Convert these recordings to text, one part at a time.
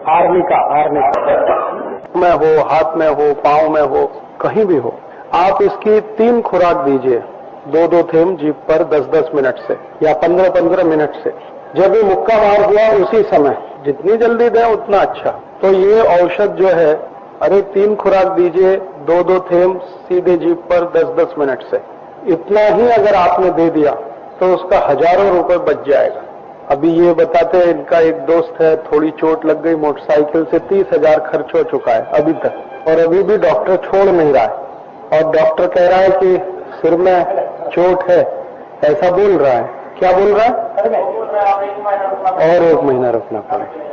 Arnica में हो, हाथ में हो, पांव में हो, कहीं भी हो, आप इसकी 3 खुराक दीजिए, 2-2 थेम जीभ पर 10-10 मिनट से या 15-15 मिनट से। जब भी मुक्का मार हुआ उसी समय, जितनी जल्दी दें उतना अच्छा। तो ये औषध जो है, अरे 3 खुराक दीजिए, 2-2 थेम सीधे जीभ पर 10-10 मिनट से। इतना ही अगर आपने दे दिया तो उसका हजारों रुपए बच जाएगा। अभी ये बताते हैं, इनका एक दोस्त है, थोड़ी चोट लग गई मोटरसाइकिल से, 30,000 खर्च हो चुका है अभी तक, और अभी भी डॉक्टर छोड़ नहीं रहा है। और डॉक्टर कह रहा है कि सिर में चोट है, ऐसा बोल रहा है। क्या बोल रहा है? और 1 महीना रुकना पड़ेगा।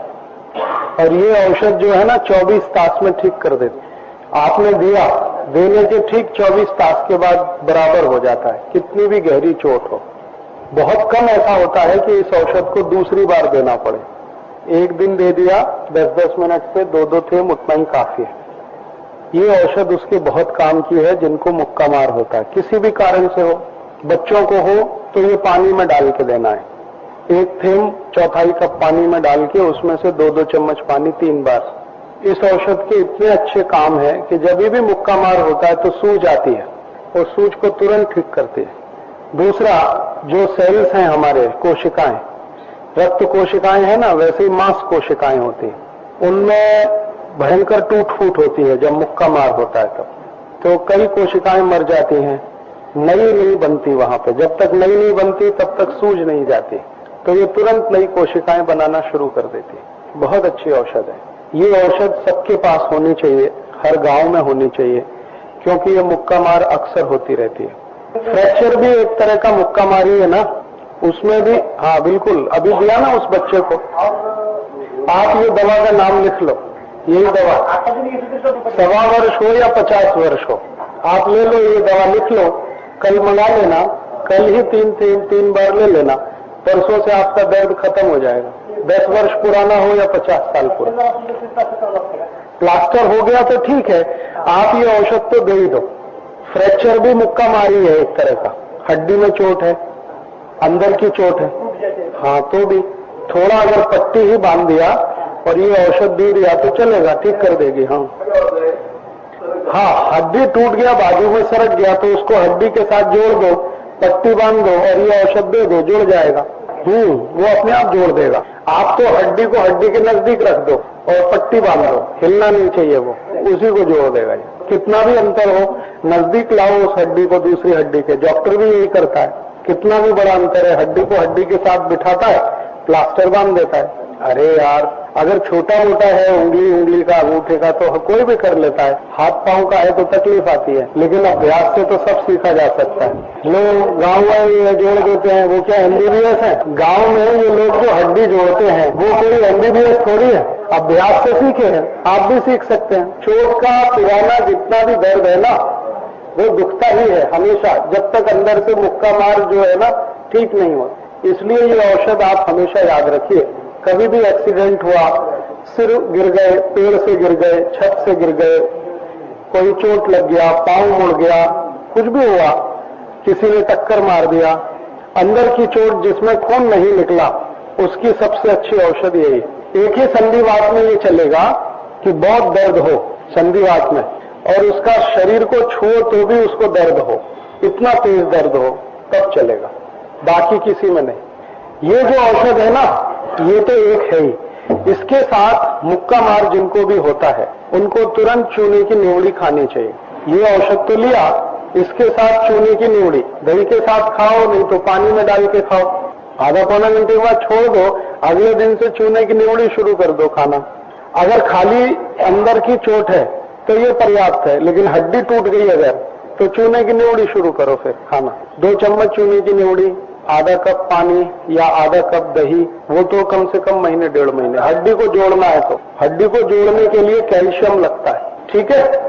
और ये औषध जो है ना 24 तास में ठीक कर देती। आपने दिया, देने के ठीक 24 तास के बाद बराबर हो जाता है, कितनी भी गहरी चोट हो। बहुत कम ऐसा होता है कि इस औषध को दूसरी बार देना पड़े। एक दिन दे दिया, 10-10 मिनट से 2-2 थेम, उतना ही काफी है। ये औषध उसके बहुत काम की है जिनको मुक्का मार होता है, किसी भी कारण से हो। बच्चों को हो तो ये पानी में डाल के देना है, 1 थेम 1/4 कप पानी में डाल के उसमें से 2-2 चम्मच पानी 3 बार। इस औषध के इतने अच्छे काम है कि जब भी मुक्का मार होता है तो सूज आती है, और सूज को तुरंत ठीक करती है। दूसरा, जो सेल्स हैं हमारे, कोशिकाएं, रक्त कोशिकाएं हैं ना, वैसे ही मांस कोशिकाएं होती हैं, उनमें भयंकर टूट फूट होती है जब मुक्का मार होता है तब। तो कई कोशिकाएं मर जाती हैं, नई नहीं बनती वहां पे। जब तक नई नहीं बनती तब तक सूज नहीं जाती, तो ये तुरंत नई कोशिकाएं बनाना शुरू कर देती है। बहुत अच्छी औषध है ये। औषध सबके पास होनी चाहिए, हर गांव में होनी चाहिए, क्योंकि ये मुक्का मार अक्सर होती रहती है। फ्रैक्चर भी एक तरह का मुक्का मारी है ना, उसमें भी। हाँ बिल्कुल, अभी दिया ना उस बच्चे को। आप ये दवा का नाम लिख लो, यही दवा, 1.25 वर्ष हो या 50 वर्ष हो, आप ले लो, ये दवा लिख लो, कल मंगा लेना, कल ही 3 बार ले लेना, परसों से आपका दर्द खत्म हो जाएगा। 10 वर्ष पुराना हो या 50 साल पुराना। प्लास्टर हो गया तो ठीक है, आप ये औषध तो दे ही दो। फ्रैक्चर भी मुक्का मारी है एक तरह का, हड्डी में चोट है, अंदर की चोट है, हाँ तो भी थोड़ा अगर पट्टी ही बांध दिया और ये औषध दे दिया तो चलेगा, ठीक कर देगी। हाँ, हड्डी टूट गया, बाजू में सरक गया, तो उसको हड्डी के साथ जोड़ दो, पट्टी बांध दो और ये औषध दे दो, जुड़ जाएगा। वो अपने आप जोड़ देगा। आप तो हड्डी को हड्डी के नजदीक रख दो और पट्टी बांध दो, हिलना नहीं चाहिए, वो उसी को जोड़ देगा। कितना भी अंतर हो, नजदीक लाओ उस हड्डी को दूसरी हड्डी के। डॉक्टर भी यही करता है, कितना भी बड़ा अंतर है, हड्डी को हड्डी के साथ बिठाता है, प्लास्टर बांध देता है। अरे यार, अगर छोटा मोटा है, उंगली का, अंगूठे का, तो कोई भी कर लेता है। हाथ पांव का है तो तकलीफ आती है, लेकिन अभ्यास से तो सब सीखा जा सकता है। लोग गाँव में ये जोड़ देते हैं, वो क्या MBBS है? गाँव में ये लोग जो हड्डी जोड़ते हैं वो कोई MBBS थोड़ी है, अभ्यास से सीखे हैं। आप भी सीख सकते हैं। चोट का पुराना जितना भी दर्द है ना, वो दुखता ही है हमेशा, जब तक अंदर से मुक्का मार जो है ना ठीक नहीं हो। इसलिए ये औषध आप हमेशा याद रखिए। कभी भी एक्सीडेंट हुआ, सिर गिर गए, पेड़ से गिर गए, छत से गिर गए, कोई चोट लग गया, पांव मुड़ गया, कुछ भी हुआ, किसी ने टक्कर मार दिया, अंदर की चोट जिसमें खून नहीं निकला, उसकी सबसे अच्छी औषध यही। एक ही संधिवात में ये चलेगा कि बहुत दर्द हो संधिवात में, और उसका शरीर को छुओ तो भी उसको दर्द हो, इतना तेज दर्द हो, तब चलेगा, बाकी किसी में नहीं। ये जो औषध है ना, ये तो एक है ही। इसके साथ मुक्का मार जिनको भी होता है, उनको तुरंत चूने की न्योड़ी खानी चाहिए। ये औषध तो लिया, इसके साथ चूने की न्योड़ी दही के साथ खाओ, नहीं तो पानी में डाल के खाओ। आधा पौना घंटे के बाद छोड़ दो, अगले दिन से चूने की न्योड़ी शुरू कर दो खाना। अगर खाली अंदर की चोट है तो ये पर्याप्त है, लेकिन हड्डी टूट गई अगर, तो चूने की न्योड़ी शुरू करो फिर खाना। 2 चम्मच चूने की न्योड़ी, आधा कप पानी या आधा कप दही, वो तो कम से कम महीने 1.5 महीने। हड्डी को जोड़ना है तो हड्डी को जोड़ने के लिए कैल्शियम लगता है, ठीक है।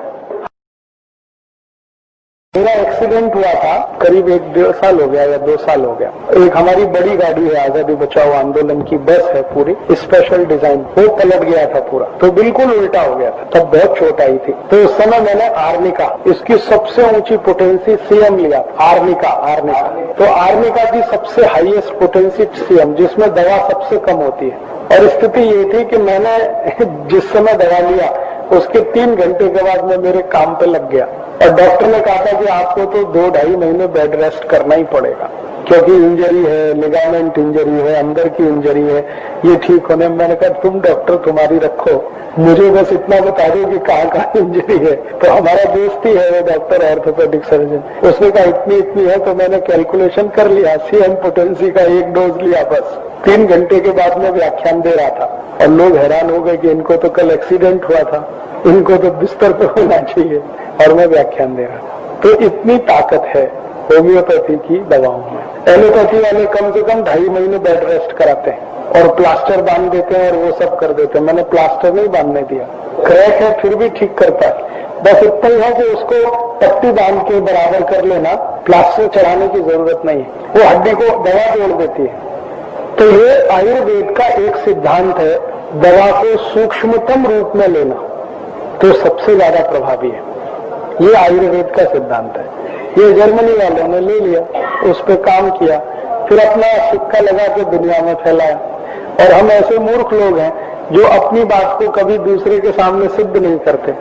मेरा एक्सीडेंट हुआ था करीब 1-1.5 साल हो गया या 2 साल हो गया। एक हमारी बड़ी गाड़ी है, आजादी बचाओ आंदोलन की बस है, पूरी स्पेशल डिजाइन, वो पलट गया था पूरा, तो बिल्कुल उल्टा हो गया था। तब बहुत चोट आई थी, तो उस समय मैंने आर्निका, इसकी सबसे ऊंची पोटेंसी CM लिया, आर्निका। तो आर्निका की सबसे हाईएस्ट पोटेंसी CM, जिसमें दवा सबसे कम होती है, और स्थिति ये थी कि मैंने जिस समय दवा लिया उसके 3 घंटे के बाद मैं मेरे काम पे लग गया और डॉक्टर ने कहा था कि आपको तो 2-2.5 महीने बेड रेस्ट करना ही पड़ेगा, क्योंकि इंजरी है, लिगामेंट इंजरी है, अंदर की इंजरी है, ये ठीक होने। मैंने कहा तुम डॉक्टर तुम्हारी रखो, मुझे बस इतना बता दो कि कहाँ इंजरी है। तो हमारा दोस्त ही है वो डॉक्टर ऑर्थोपेडिक सर्जन, उसने कहा इतनी है। तो मैंने कैलकुलेशन कर लिया, सीएम पोटेंसी का 1 डोज लिया बस। 3 घंटे के बाद मैं व्याख्यान दे रहा था और लोग हैरान हो गए कि इनको तो कल एक्सीडेंट हुआ था, इनको तो बिस्तर पे होना चाहिए, और मैं व्याख्यान दे रहा था। तो इतनी ताकत है होम्योपैथी की दवाओं में। एलोपैथी वाले कम से कम 2.5 महीने बेड रेस्ट कराते हैं और प्लास्टर बांध देते हैं और वो सब कर देते हैं। मैंने प्लास्टर नहीं बांधने दिया, क्रैक है फिर भी ठीक करता है, बस इतना ही है कि उसको पट्टी बांध के बराबर कर लेना, प्लास्टर चढ़ाने की जरूरत नहीं है, वो हड्डी को दवा जोड़ देती है। तो ये आयुर्वेद का एक सिद्धांत है, दवा को सूक्ष्मतम रूप में लेना तो सबसे ज्यादा प्रभावी है। ये आयुर्वेद का सिद्धांत है। ये जर्मनी वालों ने ले लिया, उस पर काम किया, फिर अपना सिक्का लगा के दुनिया में फैलाया। और हम ऐसे मूर्ख लोग हैं जो अपनी बात को कभी दूसरे के सामने सिद्ध नहीं करते।